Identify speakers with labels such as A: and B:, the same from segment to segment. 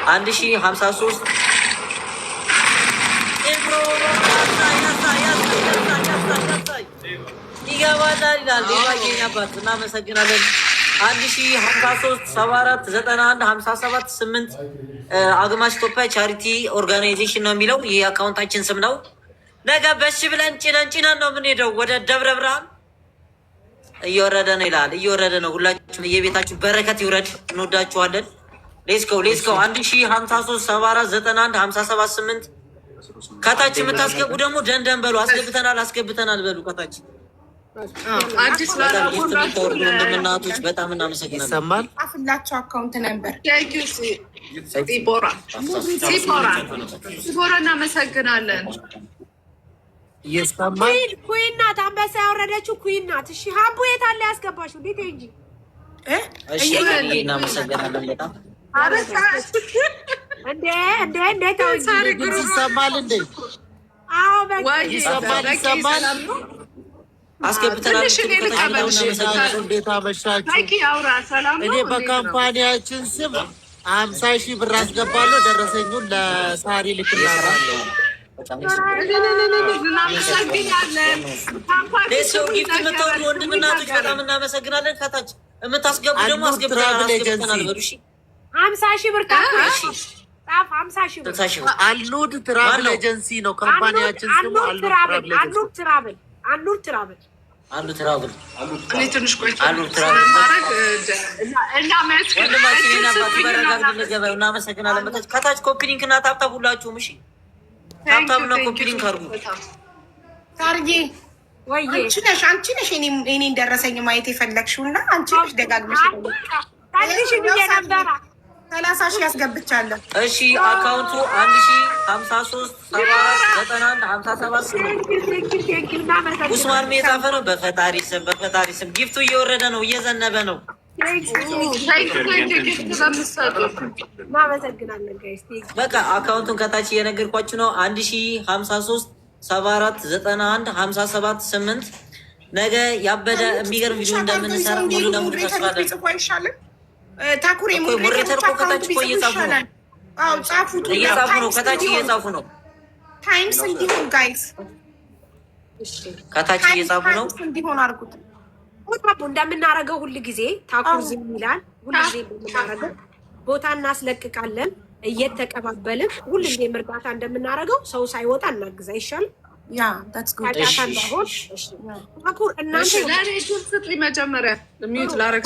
A: 1053 ይገባናል ይላል። ሌላኛባት እናመሰግናለን። 1053 74 91 57 8 አግማስ ኢትዮጵያ ቻሪቲ ኦርጋናይዜሽን ነው የሚለው። ይህ አካውንታችን ስም ነው። ነገ በሽ ብለን ጭነን ነው የምንሄደው ወደ ደብረ ብርሃን። እየወረደ ነው ይላል። እየወረደ ነው። ሁላችሁም የቤታችሁ በረከት ይውረድ። እንወዳችኋለን። ሌስከው 1053 74 91 57 8 ከታች የምታስገቡ ደግሞ ደንደን በሉ። አስገብተናል በሉ ከታች
B: አዲስ
A: እንደምናቶች በጣም እናመሰግናለን።
C: ይሰማል
B: አፍላቸው አካውንት ነበር ሲቦራ እናመሰግናለን።
C: ይሰማል።
D: ኩዊን ናት፣ አንበሳ ያወረደችው ኩዊን ናት። እሺ ሀቡ የት አለ ያስገባሽው? እንዴት እንጂ
A: እናመሰግናለን በጣም
D: እንዴ
C: ይሰማል እንዴ?
D: አዎ በቃ
C: ይሰማል።
A: አስገብተናል።
C: እንዴት አመሻችሁ? እኔ በካምፓኒያችን ስም 50,000 ብር አስገባለሁ። ደረሰኙን ለሳሪ ልክላታለሁ።
A: ሰው ጊፍት የምታወሩ ወንድምናቶች በጣም እናመሰግናለን። ከታች የምታስገቡ ደግሞ አስገብተናል በሉ።
D: 50,000 ብር ጣፍ 50,000 ብር
C: አሉድ ትራቭል ኤጀንሲ ነው ካምፓኒያችን ስሙ። አሉድ ትራቭል
A: እናመሰግናለን። ከታች ኮፒ ሊንክ እና ታብታብ ሁላችሁም እሺ፣ ታብታብና ኮፒ ሊንክ አድርጉ።
B: ታርጌ አንቺ ነሽ እኔን ደረሰኝ ማየት የፈለግሽው እና አንቺ ነሽ ደጋግመሽ 30,000 ያስገብቻለሁ።
A: እሺ አካውንቱ 1053 74 91 57 ኡስማን ሜታፈ ነው። በፈጣሪ ስም ጊፍቱ እየወረደ ነው፣ እየዘነበ ነው። በቃ አካውንቱን ከታች እየነገርኳችሁ ነው። 1053 74 91 57 8 ነገ ያበደ የሚገርም ቪዲዮ እንደምንሰራ ሙሉ ለሙሉ ተስፋለን።
B: ታኩሬ
A: ሞዴሬተር እኮ ከታች እኮ እየጻፉ ነው። ከታች እየጻፉ ነው።
B: ታይምስ እንዲሆን ጋይስ
A: ከታች እየጻፉ ነው።
B: እንዲሆን አድርጉት።
D: እንደምናረገው ሁል ጊዜ ታኩር ዝም ይላል። ሁል ጊዜ እንደምናረገው ቦታ እናስለቅቃለን እየተቀባበልን ሁል ጊዜ እርዳታ እንደምናረገው ሰው ሳይወጣ እናግዛ ይሻል።
B: ያ ታትስ ጉድ
D: ታኩር እናንተ
B: መጀመሪያ ሚዩት ላረግ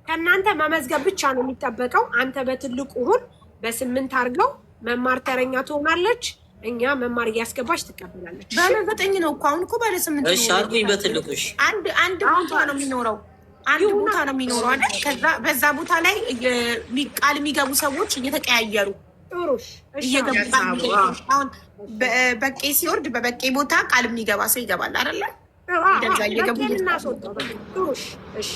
D: ከእናንተ መመዝገብ ብቻ ነው የሚጠበቀው። አንተ በትልቁ ሁን፣ በ8 አድርገው መማር ተረኛ ትሆናለች። እኛ መማር እያስገባች ትቀበላለች።
B: ባለ9 ነው እኮ አሁን እኮ ባለ8
A: እሺ አልኩኝ። በትልቁ እሺ
B: አንድ ቦታ ነው የሚኖረው አይደል? ከዛ በዛ ቦታ ላይ ቃል የሚገቡ ሰዎች እየተቀያየሩ እየገቡ አሁን በበቄ ሲወርድ በበቄ ቦታ ቃል የሚገባ ሰው ይገባል አይደለ? እንደዛ እየገቡ
D: እናስወጣው። እሺ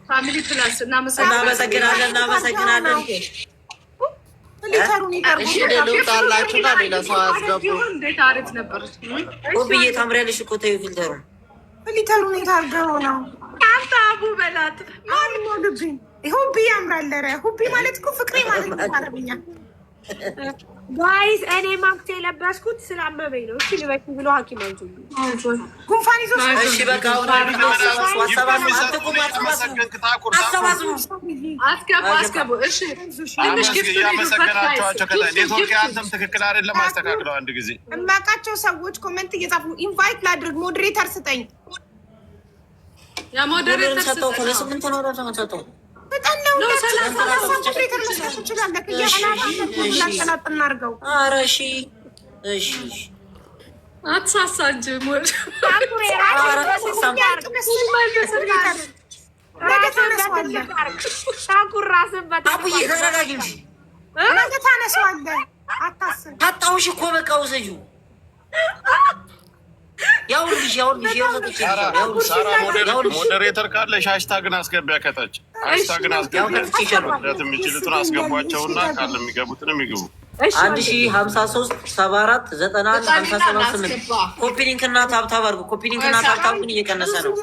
B: ፋሚሊ ፕላስ
A: እናመሰግናለን።
C: ሌሎጣላችሁና ሌላ ሰው አስገቡ።
B: እንዴት አሪፍ ነበር።
A: ብዬ ታምሪያለሽ እኮ ተይው።
B: ፊልተሩን የታርገው ነው። አቡ በላት ማን ሞልብኝ። ሁቢ ያምራል። ኧረ ሁቢ ማለት እኮ ፍቅሬ ማለት ነው አረብኛ።
D: ጋይስ እኔ ማክቴ የለበስኩት ስላመመኝ ነው። እሺ ልበቂ ብሎ ሐኪም አንቺ
B: ጉንፋን ይዞ
A: እሺ በቃ
B: አስገቡ። እሺ
E: ያመሰግናቸዋቸው። ኔትወርክ አንተም ትክክል አይደለም፣ አስተካክለው። አንድ ጊዜ
B: እማቃቸው ሰዎች ኮሜንት እየጻፉ ኢንቫይት ላድርግ፣ ሞዴሬተር ስጠኝ። ያ ሞዴሬተር
A: ሰጠው። ከለ8 ነው ሰጠው።
B: በጣም ነው ሞዴሬተር መስጠት ትችላለህ። እናድርገው።
A: ኧረ እሺ
B: አትሳሳጅ
A: ታጣውሽ እኮ በቃ ውሰጂው።
E: ሞዴሬተር ካለሽ ሃሽታግን አስገቢያ። ከታች ሃሽታግን አስገቢያ። የሚችሉትን አስገቧቸውና ካለ የሚገቡትን የሚግቡ
A: 1053 74 91 578 ኮፒ ሊንክ እና ታብታብ አድርጉ። ኮፒ ሊንክ እና ታብታብ ግን እየቀነሰ ነው።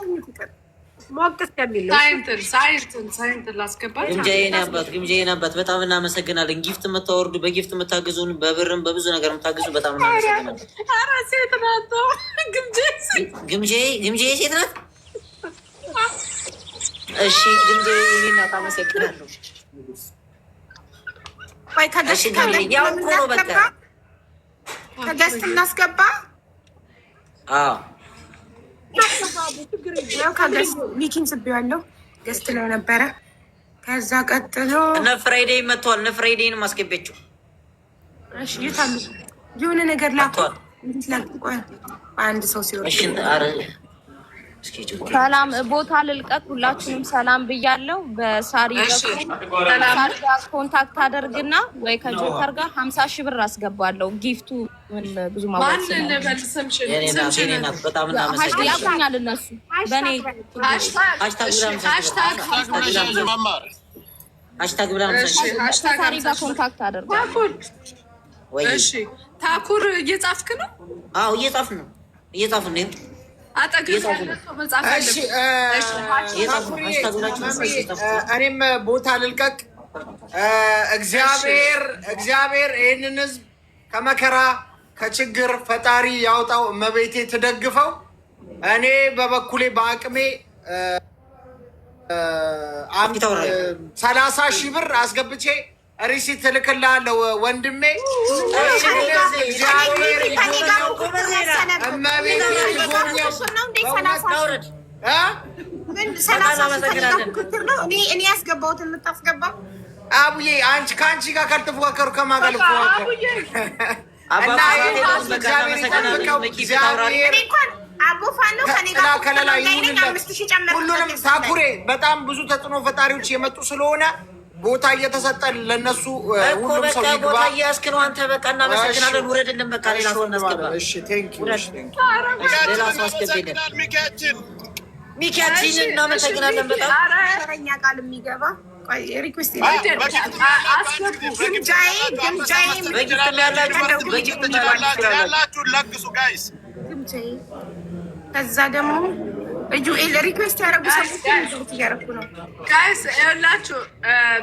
F: ሳይንትን ላስገባት
A: ግምጃዬ ነበር። በጣም እናመሰግናለን። ጊፍት የምታወርዱ በጊፍት የምታግዙን በብርም በብዙ ነገር የምታግዙ በጣም እናመሰግናለን። ግምጃዬ ሴት ናት። እሺ ግምጃዬ ናት። አመሰግናለሁ።
B: ከገስት እናስገባ። ሚኪን ስቤዋለሁ ገስት ላይ ነበረ። ከዛ ቀጥሎ
A: እነ ፍራይዴይ መጥተዋል። እነ ፍራይዴይንም አስገቢያቸው።
B: ይታሉ የሆነ ነገር ላኳል። አንድ ሰው ሲወርድ
G: ሰላም ቦታ ልልቀቅ። ሁላችንም ሰላም ብያለሁ። በሳሪ ጋር ኮንታክት አደርግና ወይ ከጆከር ጋር 50 ሺህ ብር አስገባለሁ። ጊፍቱ ብዙ ማለት ነው።
A: በጣም እናመሰግናለን።
G: ያቁኛል እነሱ በኔ
A: ሃሽታግ ብላ
G: ሳሪ ጋር ኮንታክት አደርጋለሁ።
F: እሺ ታኩር እየጻፍክ ነው?
A: አዎ እየጻፍን ነው።
H: እኔም ቦታ ልልቀቅ። እግዚአብሔር ይህንን ህዝብ ከመከራ ከችግር ፈጣሪ ያውጣው፣ እመቤቴ ትደግፈው። እኔ በበኩሌ በአቅሜ 30 ሺህ ብር አስገብቼ ሪሲት እልክልሃለሁ ወንድሜ። እግዚአብሔር
B: እኔ ያስገባሁትን የምታስገባ
H: አቡዬ፣ አንቺ ከአንቺ ጋር ካልተፎካከሩ ከማን ጋር ልፎካከሩ? ሁሉንም ታኩሬ በጣም ብዙ ተጽዕኖ ፈጣሪዎች የመጡ ስለሆነ ቦታ እየተሰጠ ለነሱ ሁሉም ሰው ይግባ።
A: ቦታ እያስክ ነው አንተ። በቃ እናመሰግናለን። ውረድልን። በቃ ሌላ ሰው እናስገባ።
H: እሺ ቴንክ ዩ።
A: ሌላ ሰው አስገቢልን። ሚኪያችን እናመሰግናለን። በጣም
B: ተረኛ ቃል የሚገባ ሪኩዌስት ከዛ ደግሞ ጁኤል ሪኩዌስት ያደረጉ ሰዎች እያደረኩ ነው።
F: ጋይስ ይኸውላችሁ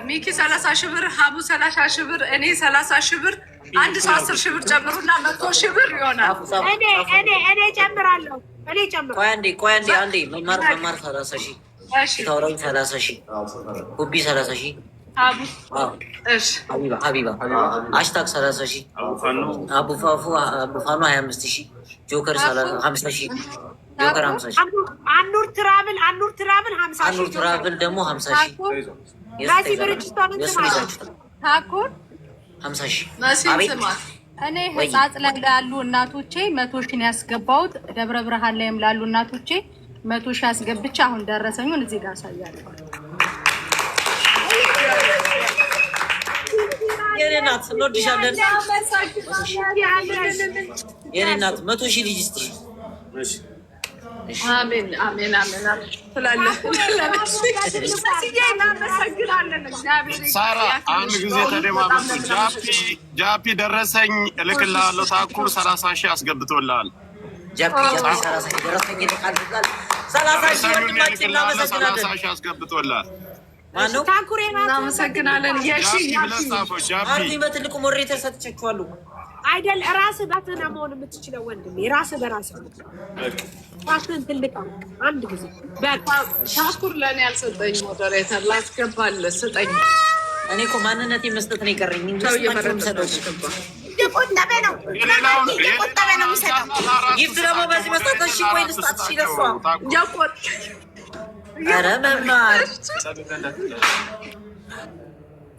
F: ሚኪ 30 ሺህ ብር፣ ሀቡ 30 ሺህ ብር፣ እኔ 30 ሺህ ብር፣ አንድ ሰው 10 ሺህ ብር ጨምሩና 100 ሺህ ብር ይሆናል።
D: እኔ ጨምራለሁ።
A: ቆይ አንዴ መማር 30 ሺህ ታውራኝ 30 ሺህ ሁቢ 30 ሺህ ሀቢባ ሃሽታግ 30 ሺህ አቡፋኑ 25 ሺህ ጆከር 50 ሺህ ጆከር 50 ሺህ
D: አኑር ትራብል 50 ሺህ
A: አኑር ትራብል ደግሞ 50 ሺህ
D: ራሲ ብርጅስቶን
F: ታኩር
A: 50 ሺህ
I: እኔ ህጻጽ ላይ ላሉ እናቶቼ 100 ሺህ ነው ያስገባሁት። ደብረ ብርሃን ላይም ላሉ እናቶቼ 100 ሺህ አስገብቼ አሁን ደረሰኙን እዚህ ጋር አሳያለሁ።
A: የኔ እናት እንወድሻለን። የኔ እናት 100 ሺህ ልጅ እስቲ
F: አሜን አሜን አሜን ትላለህ።
E: ሳራ አንድ ጊዜ ተደማመጡ። ጃፒ ደረሰኝ እልክልሃለሁ። ታኩር 30 ሺህ አስገብቶልሃል።
A: ጃፒ 30 ሺህ ደረሰኝ ይልካል። 30 ሺህ ወንድማችን እናመሰግናለን።
E: 30 ሺህ አስገብቶልሃል።
A: ማነው?
D: ታኩሬ
F: እናመሰግናለን።
A: አርዲ በትልቁ ሞዴሬተር ሰጥቻችኋለሁ
D: አይደል? ራስህ ባትህ ነው መሆን የምትችለው ወንድሜ። ራስህ በራስህ ራስህን ትልቅ አንድ ጊዜ
F: ታኩር ለእኔ ያልሰጠኝ ሞዴሬተር ላስገባልህ ስጠኝ።
A: እኔ እኮ ማንነቴ መስጠት ነው የቀረኝ።
B: እየቆጠበ ነው የሚሰጠው።
A: ጊፍት ደግሞ በዚህ መስጠት። እሺ ቆይ ልስጣት። እሺ ለሷ ኧረ መማር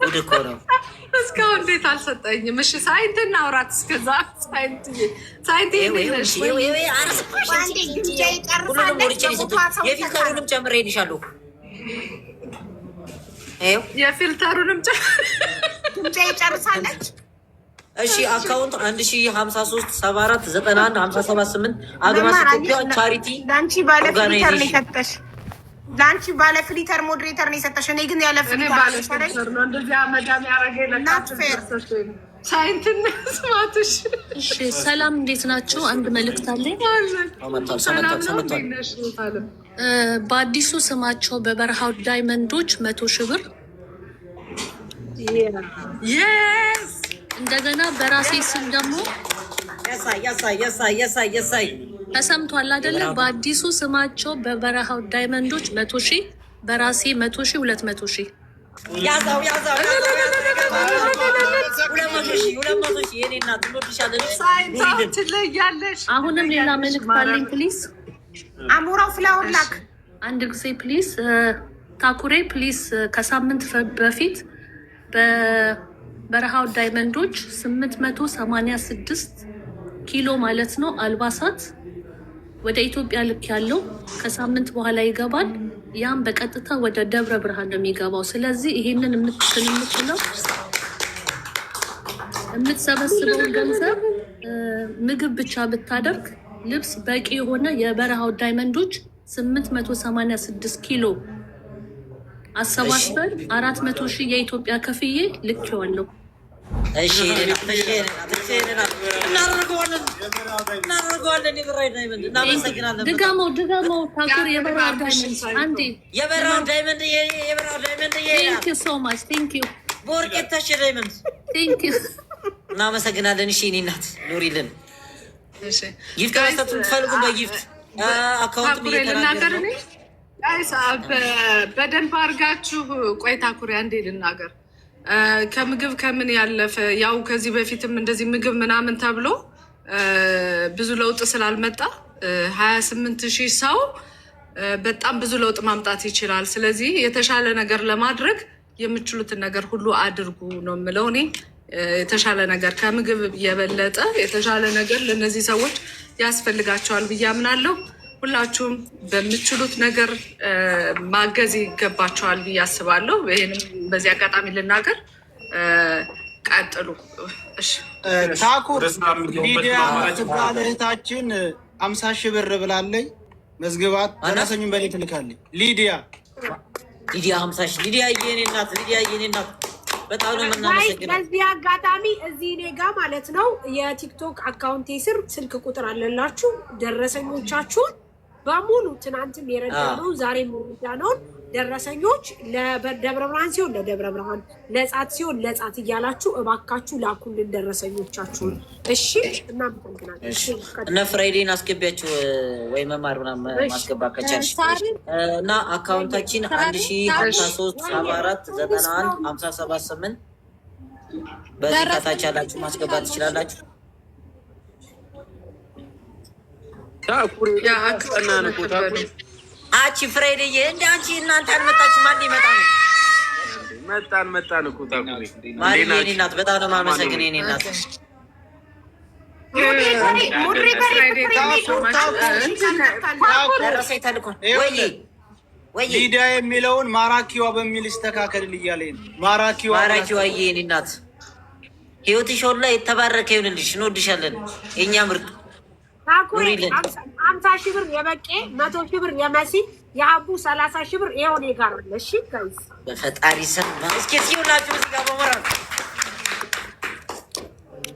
A: ጉድ እኮ ነው።
F: እስካሁን እንዴት አልሰጠኝም? እሺ ሳይንት እናውራት። እስከዛ ሳይንት
A: የፊልተሩንም ጨምሬ እልሻለሁ።
F: የፊልተሩንም
B: ጨርሳለች።
A: እሺ አካውንት 1053 74 91 578 አግማስ ኢትዮጵያ ቻሪቲ
B: ለአንቺ ባለ ፍሊተር ነው የሰጠሽ። ለአንቺ ባለ ፍሊተር ሞዴሬተር ነው የሰጠሽ። እኔ ግን ያለ ፍሊተር
F: ሳይንትን ስማትሽ።
J: እሺ ሰላም፣ እንዴት ናችሁ? አንድ መልእክት አለኝ። በአዲሱ ስማቸው በበረሃው ዳይመንዶች 100,000 ብር፣ እንደገና በራሴ ስም ደግሞ ተሰምቷል አይደለ? በአዲሱ ስማቸው በበረሃው ዳይመንዶች 100,000፣ በራሴ 100,000፣ 200,000
A: ያዛው 200,000 የኔ እናት እንወድሻለን።
F: ትለያለሽ።
J: አሁንም ሌላ መልእክት አለኝ። ፕሊዝ
B: አሞራው ፍላወር ላክ
J: አንድ ጊዜ ፕሊዝ። ታኩሬ ፕሊዝ ከሳምንት በፊት በበረሃው ዳይመንዶች 886 ኪሎ ማለት ነው አልባሳት ወደ ኢትዮጵያ ልክ ያለው ከሳምንት በኋላ ይገባል። ያም በቀጥታ ወደ ደብረ ብርሃን ነው የሚገባው። ስለዚህ ይሄንን የምትችለው የምትሰበስበውን ገንዘብ ምግብ ብቻ ብታደርግ ልብስ በቂ የሆነ የበረሃው ዳይመንዶች 886 ኪሎ አሰባስበን 400,000 የኢትዮጵያ ከፍዬ ልኬዋለሁ።
A: እሺ እናደርገዋለን።
J: ድጋመው ታኩር የበረሃው ዳይመንድ አንዴ
A: የበረሃው ዳይመንድ
J: ቴንክ ዩ ሶ ማች ቴንክ ዩ
A: ቦርቄታሽ ዳይመንድ
J: ቴንክ ዩ
A: እናመሰግናለን። እሺ እኔ እናት ኑሪልን። ጊፍት መስጠት የምትፈልጉ በጊፍት አካውንት
F: ልናገር። እኔ በደንብ አድርጋችሁ ቆይ ታኩሪ አንዴ ልናገር። ከምግብ ከምን ያለፈ ያው ከዚህ በፊትም እንደዚህ ምግብ ምናምን ተብሎ ብዙ ለውጥ ስላልመጣ 28,000 ሰው በጣም ብዙ ለውጥ ማምጣት ይችላል። ስለዚህ የተሻለ ነገር ለማድረግ የምችሉትን ነገር ሁሉ አድርጉ ነው የምለው እኔ። የተሻለ ነገር ከምግብ የበለጠ የተሻለ ነገር ለእነዚህ ሰዎች ያስፈልጋቸዋል ብዬ አምናለሁ። ሁላችሁም በምችሉት ነገር ማገዝ ይገባቸዋል ብዬ አስባለሁ። ይህንም በዚህ አጋጣሚ ልናገር። ቀጥሉ።
H: ታኩር ሊዲያ ትባል እህታችን 50,000 ብር ብላለኝ። መዝግባት ደረሰኙን በኔ ትልካለኝ። ሊዲያ
A: 50,000 ሊዲያ የኔ እናት በጣም ነው የምናመሰግነው።
D: በዚህ አጋጣሚ እዚህ እኔ ጋ ማለት ነው የቲክቶክ አካውንቴ ስር ስልክ ቁጥር አለላችሁ። ደረሰኞቻችሁን በሙሉ ትናንትም የረዳነው ዛሬም የረዳነውን ደረሰኞች ለደብረ ብርሃን ሲሆን ለደብረ ብርሃን፣ ለጻት ሲሆን ለጻት እያላችሁ እባካችሁ ላኩልን ደረሰኞቻችሁን። እሺ እናመሰግናለን።
A: እነ ፍራይዴን አስገቢያችሁ ወይ መማር ምናምን ማስገባት ከቻልሽ እና አካውንታችን 105374915778 በዚህ ከታች ያላችሁ ማስገባት ትችላላችሁ። አቺ ፍሬድዬ እንደ አንቺ እናንተ አልመጣችሁ ማን ሊመጣ ነው?
E: መጣን እኮ ታኩሪ
A: ማሪኔ እናት በጣም ነው የማመሰግነው። የኔ እናት ደረሰኝ ተልኮን ወይ
H: ሊዲያ የሚለውን ማራኪዋ በሚል ይስተካከል እያለኝ ነው። ማራኪዋ
A: የኔ እናት ህይወትሽ ሁሉ የተባረከ ይሁንልሽ። እንወድሻለን የእኛ ምርጥ።
D: ታኩሪ 50,000 ብር የበቄ 100,000 ብር የመሲ የአቡ 30,000 ብር ይሆን ይጋራል። እሺ ጋይስ
A: በፈጣሪ ስም እስኪ ሲውላችሁ እዚህ ጋር በመራው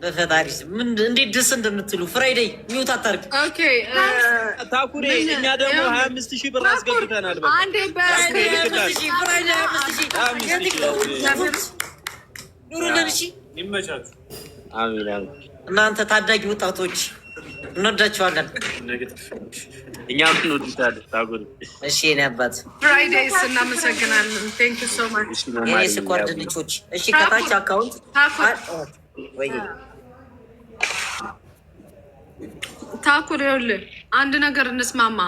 A: በፈጣሪ ስም ምን እንዴት ደስ እንደምትሉ ፍራይዴይ ሚውት አታርግ።
F: ኦኬ
C: ታኩሪ እኛ ደግሞ 25,000 ብር አስገብተናል። በቃ
F: አንዴ
A: ፍራይዴይ 25,000 ኑሩልን። እሺ
C: ይመቻችሁ።
E: አሜን።
A: እናንተ ታዳጊ ወጣቶች እንወዳችኋለን።
E: እኛም እንወድሻለን ታኩሪ።
A: እሺ የኔ አባት
F: ፍራይዴይስ እናመሰግናለን። ቴንክ ዩ ሶ ማች
A: የኔ ስኳር ድንቾች። እሺ ከታች አካውንት ወይ
F: ታኩር ይኸውልህ አንድ ነገር እንስማማ።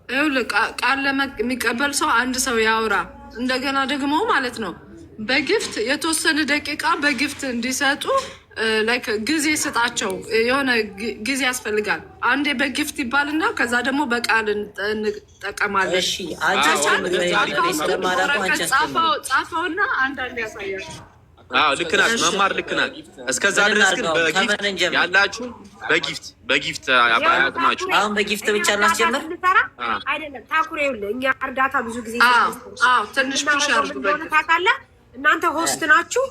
F: ይኸውልህ ቃል የሚቀበል ሰው አንድ ሰው ያውራ። እንደገና ደግሞ ማለት ነው በጊፍት የተወሰነ ደቂቃ በጊፍት እንዲሰጡ ላይክ ጊዜ ስጣቸው። የሆነ ጊዜ ያስፈልጋል። አንዴ በጊፍት ይባልና ከዛ ደግሞ በቃል እንጠቀማለን።
A: እሺ
F: ጻፈውና አንዳንድ ያሳያል።
E: ልክ ናት መማር ልክ ናት። እስከዛ ድረስ ግን በጊፍት ያላችሁ በጊፍት አቅማችሁ
A: አሁን በጊፍት ብቻ እናስጀምር
D: አይደለም። ታኩሬ ይኸውልህ እኛ እርዳታ ብዙ ጊዜ
F: ትንሽ ፑሽ አድርጉ።
D: ታውቃለህ። እናንተ ሆስት ናችሁ።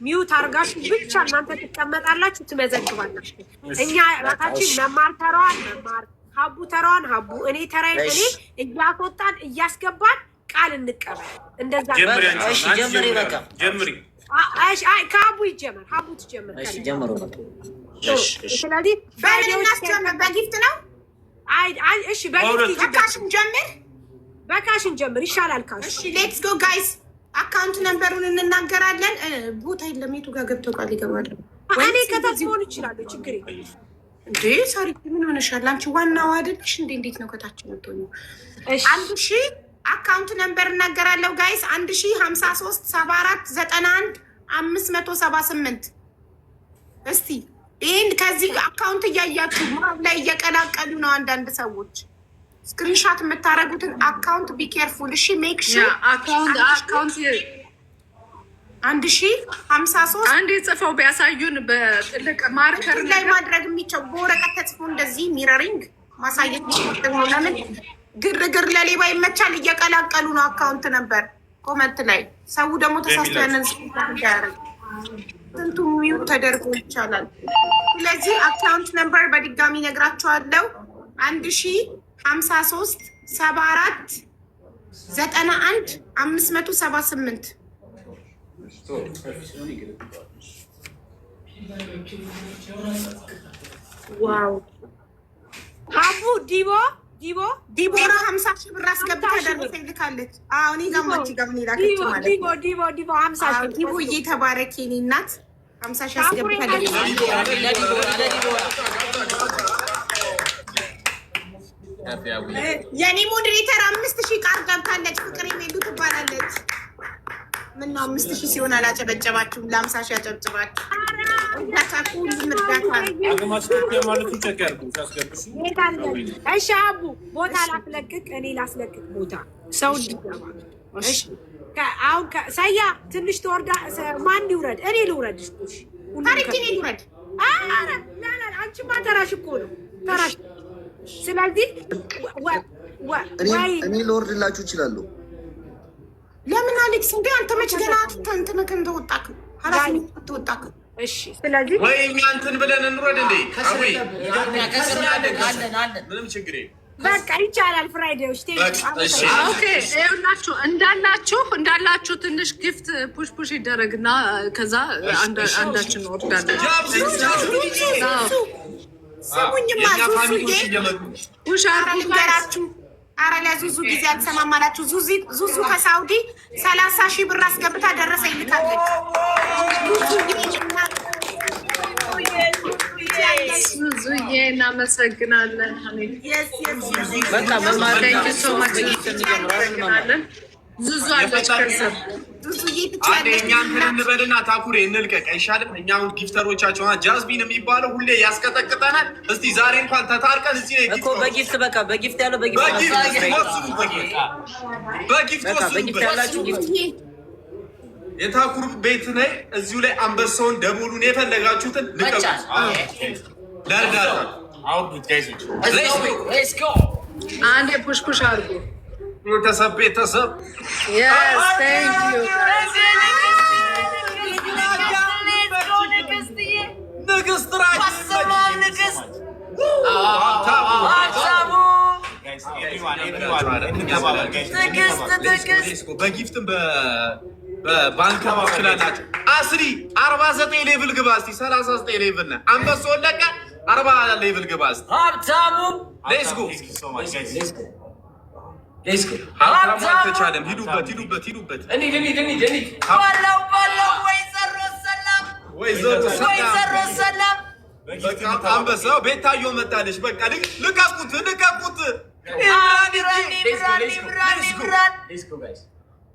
D: ሚዩት አርጋችሁ ብቻ እናንተ ትቀመጣላችሁ፣ ትመዘግባላችሁ። እኛ ራሳችን መማር ተራዋን መማር፣ ሀቡ ተራዋን ሀቡ፣ እኔ ተራዬን እኔ እያስወጣን እያስገባን ቃል እንቀበል። እንደዛ
A: እሺ ጀምሪ፣ በቃ ጀምሪ።
D: አይ ከሀቡ ይጀመር፣ ሀቡ ትጀምር።
A: እሺ ጀምሩ።
D: ስለዚህ
B: በጊፍት ነው።
D: አይ እሺ
B: በካሽን ጀምር፣
D: በካሽን ጀምር ይሻላል። ካሽ
B: እሺ ሌትስ ጎ ጋይስ። አካውንት ነምበሩን እንናገራለን። ቦታ የለም። የቱ ጋር ገብተው ቃል ይገባሉ?
D: እኔ ከታች ሆን ይችላል። ችግር የለም
B: እንዴ። ሳሪ ምን ሆነሻል አንቺ? ዋናው አይደለሽ እንዴ? እንዴት ነው ከታች የምትሆኚው? 1000 አካውንት ነምበር እናገራለሁ ጋይስ። 1053 74 91 578 እስቲ ይህን ከዚህ አካውንት እያያችሁ ማብ ላይ እየቀላቀሉ ነው አንዳንድ ሰዎች። ስክሪንሻት የምታደርጉትን አካውንት ቢ ኬርፉል እሺ። ሜክ ሹር
F: አካውንት
B: 1053
F: አንዴ ጽፈው ቢያሳዩን በትልቅ ማርከር
B: ላይ ማድረግ የሚቻው በወረቀት ተጽፎ እንደዚህ ሚረሪንግ ማሳየት ነው። ለምን ግርግር ለሌባ ይመቻል። እየቀላቀሉ ነው አካውንት ነበር ኮመንት ላይ። ሰው ደግሞ ተሳስቶ ያንን ያደርግ ስንቱ ሚው ተደርጎ ይቻላል። ስለዚህ አካውንት ነምበር በድጋሚ ነግራችኋለሁ። 1053 74 91 578
D: ዋው ሀቡ
B: ዲቦራ 50 ሺህ ብር አስገብታ ደረሰ ይልካለች። አዎ እኔ ጋር ማቺ ጋር ምን ይላከች ማለት ነው።
D: ዲቦ 50 ሺህ
B: ዲቦ እየተባረከ የኔ እናት 50 ሺህ አስገብታ ደረሰ። የኔ ሞዴሬተር 5 ሺህ ቃል ገብታለች። ፍቅር የሚሉ ትባላለች። ምን ነው 5 ሺህ ሲሆን አላጨበጨባችሁም? ለ50 ሺህ አጨብጭባችሁ ሁሉም እርዳታ
D: እሺ አቡ ቦታ ላስለቅቅ፣ እኔ ላስለቅቅ ቦታ ሰው እንዲገባ። አሁን ሰያ ትንሽ ተወርዳ ማን ይውረድ? እኔ ልውረድ።
B: ታሪክ እኔ ልውረድ።
D: አንቺማ ተራሽ እኮ ነው ተራሽ። ስለዚህ
K: እኔ ልወርድላችሁ እችላለሁ።
B: ለምን አሌክስ እንዴ አንተ መች ገና እንትን ተወጣክ ኃላፊነት ተወጣክ።
D: እሺ ስለዚህ
E: ወይ እኛ እንትን ብለን እንውረድ እንዴ? ምንም ችግር የለም።
D: በቃ ይቻላል። ፍራይዴዎች
F: ኦኬ። ይኸውላችሁ እንዳላችሁ ትንሽ ጊፍት ፑሽ ይደረግና ከዛ አንዳችን እንወርዳለን።
B: ስሙኝማ ዙዙ አረ ለዙዙ ጊዜ አልሰማም አላችሁ። ዙዙ ከሳውዲ 30 ሺህ ብር አስገብታ ደረሰ ይልካለች።
F: ዙዙዬ እናመሰግናለን። ዙዙ አለች ከስር
E: አንዴ እኛ እንትን እንበልና ታኩሬ እንልቀቅ አይሻልም? እኛ አሁን ጊፍተሮቻቸው ጃዝሚን የሚባለው ሁሌ ያስቀጠቅጠናል። እስቲ ዛሬ እንኳን ተታርቀን እዚህ ላይ
A: እኮ በጊፍት በቃ በጊፍት ያለው በጊፍት ያላችሁ ጊፍት
E: የታኩር ቤት ነይ። እዚሁ ላይ አንበሳውን ደቦሉን የፈለጋችሁትን ልቀቁ። ለእርዳታ አውርዱት ጋይሶች። ሌትስ ጎ
F: አንዴ ፑሽ አድርጉ።
E: ቤተሰብ ንግስት በጊፍትም በባንክ ትችላላችሁ። 49 ሌቭል ግባ እስኪ 39 ሌቭል ነህ። አንበሳውን ለቀ 40 ሌቭል ግባ እስኪ ሀብታሙ። ሌትስ ጎ ሀብታሙ አልተቻለም። ሂዱበት። ወይዘሮ ሰላም አንበሳው ቤታዮ መጣለች። በቃ ልቀቁት።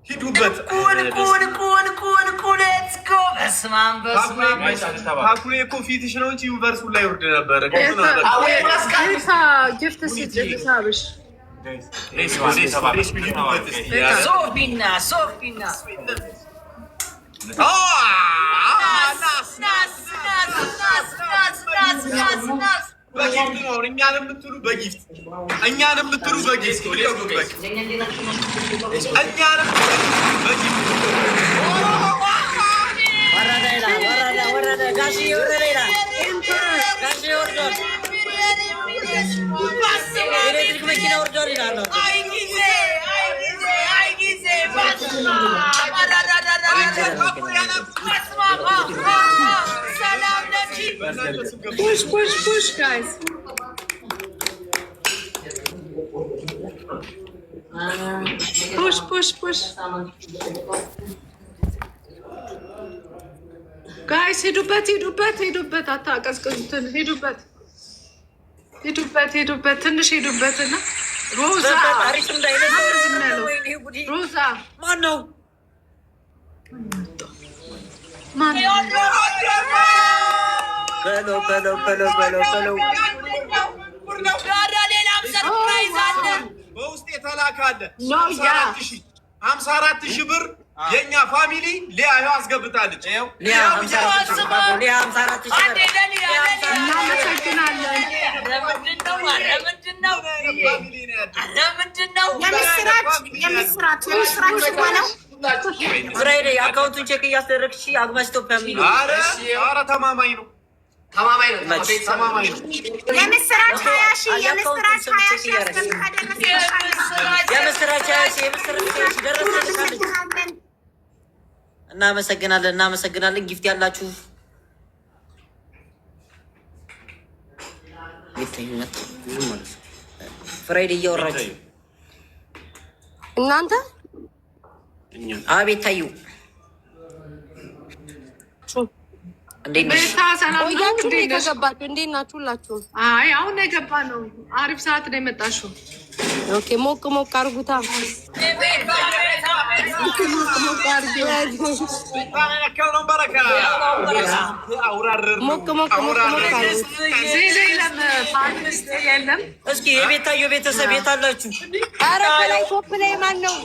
E: ሂዱበት። ታኩሬ እኮ ፊትሽ ነው እንጂ ዩኒቨርሱ ላይ ይወርድ ነበር።
F: ጊፍት ሲሳብሽ
A: ሶፊና
E: በጊፍት ነው። እኛን የምትሉ በጊፍት
A: ወረደ ጋሽ ወረደ ይላል። ጋሽ ወርዷል። ኤሌክትሪክ መኪና ወርዷል ይላል።
F: push guys. push guys, ሄዱበት አታቀዝቅዙትን። ሄዱበት ትንሽ ሄዱበትና ሮዛ ሮዛ
A: ማን ነው? በለው
H: ሌላም ሰርፕራይዝ አለ።
E: በውስጥ የተላከ አለ 54,000 ብር የኛ ፋሚሊ ሊያ አስገብታለች።
A: ሊያ 54,000
F: እናመሰግናለን።
B: የምስራች ነው።
A: ፍራይዴ አካውንቱን ቼክ እያስደረግሽ አግማሽ ኢትዮጵያ የሚል
E: ኧረ ተማማኝ ነው።
B: የምስራች 20,000 የምስራች 20,000
A: ደረሰልሽ። እናመሰግናለን። ጊፍት ያላችሁ ፍራይዴ እያወራችሁ
D: እናንተ
A: አቤት ታዩ እንዴት
D: ከገባችሁ እንዴት ናችሁ? ሁላችሁም?
F: አይ አሁን የገባ ነው። አሪፍ ሰዓት ነው የመጣሽው።
D: ኦኬ ሞቅ አርጉታ።
A: እስኪ የቤታዮ ቤተሰብ የት አላችሁ?
D: ኧረ ከላይ ቶፕ ላይ ማን ነው?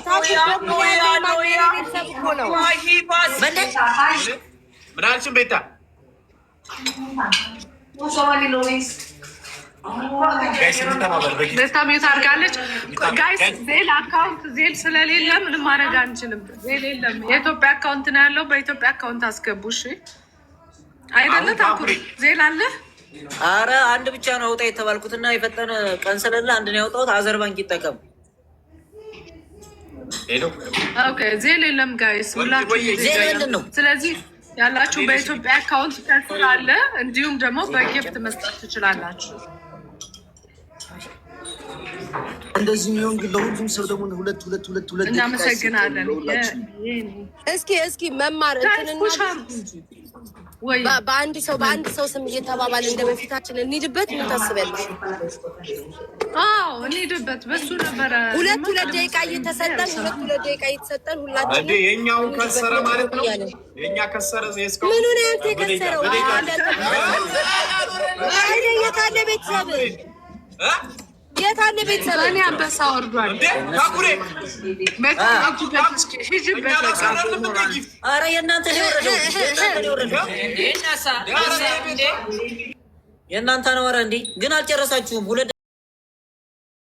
D: ቤተሰብ እኮ ነው።
E: ምን አልሽም ቤታ?
F: ቤታ ሚዩት አድርጋለች። ጋይስ ዜል አካውንት ዜል ስለሌለ ምንም ማድረግ አንችልም። ዜል የለም። የኢትዮጵያ አካውንት ነው ያለው። በኢትዮጵያ አካውንት አስገቡ። እሺ አይደለ? ታኩሪ ዜል አለ?
A: አረ አንድ ብቻ ነው አውጣ የተባልኩትና የፈጠነ ቀን ስለሌለ አንድ ነው ያወጣሁት። አዘር ባንክ ይጠቀም።
F: ኦኬ ዜል የለም ጋይስ፣ ሁላችሁ
A: ዜል የለም ነው።
F: ስለዚህ ያላችሁ በኢትዮጵያ አካውንት ከስር አለ። እንዲሁም ደግሞ በጊፍት መስጠት ትችላላችሁ።
C: እንደዚህ የሚሆን ግን ለሁሉም ሰው ደግሞ ሁለት
F: እናመሰግናለን።
D: እስኪ መማር በአንድ ሰው ስም እየተባባል እንደ በፊታችን እንሂድበት። ምን ታስቢያለሽ?
F: አዎ እንሂድበት። በሱ ነበረ
D: ሁለት ደቂቃ እየተሰጠን ሁላችን
E: የኛው ከሰረ ማለት ነው። የኛ ከሰረ እስካሁን
D: ምኑ ነው ያንተ የከሰረው? የት አለ ቤተሰብ?
F: እኔ አንበሳ ወርዷል።
A: ኧረ የእናንተ ነው። ኧረ እንዴ ግን አልጨረሳችሁም።